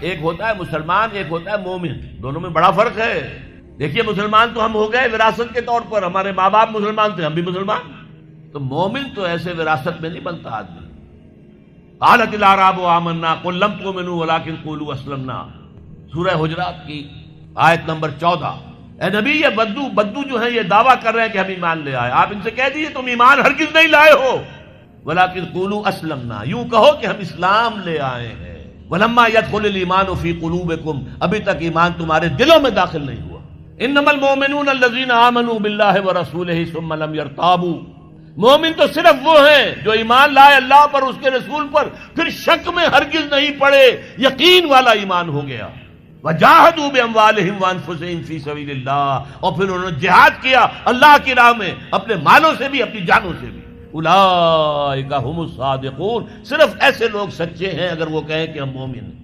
एक होता है मुसलमान, एक होता है मोमिन, दोनों में बड़ा फर्क है। देखिए मुसलमान तो हम हो गए विरासत के तौर पर, हमारे माँ बाप मुसलमान थे, हम भी मुसलमान। तो मोमिन तो ऐसे विरासत में नहीं बनता आदमी। क़ालतिल अराबु आमन्ना क़ुल लम तुमिनू वलाकिन क़ूलू अस्लमना, सूरह हुजरात की आयत नंबर 14। ए नबी, ये बद्दू जो है ये दावा कर रहे हैं कि हम ईमान ले आए। आप इनसे कह दीजिए तुम ईमान हरगिज़ नहीं लाए हो, वलाकिन क़ूलू अस्लमना, यूं कहो कि हम इस्लाम ले आए हैं। वलम्मा यदखुलुल ईमानु फी क़ुलूबिकुम, अभी तक ईमान तुम्हारे दिलों में दाखिल नहीं हुआ। इन्नमल मोमिनून अल्लज़ीना आमनू बिल्लाहि व रसूलिही सुम्मा लम यरताबू, मोमिन तो सिर्फ वो हैं जो ईमान लाए अल्लाह पर, उसके रसूल पर, फिर शक में हरगिज नहीं पड़े, यकीन वाला ईमान हो गया। वजाहदू बिअमवालिहिम व अनफुसिहिम फी सबीलिल्लाह, और फिर उन्होंने जिहाद किया अल्लाह की राह में, अपने मालों से भी अपनी जानों से भी। उलाइका हुमुस सादिकून, सिर्फ ऐसे लोग सच्चे हैं अगर वो कहें कि हम मोमिन हैं।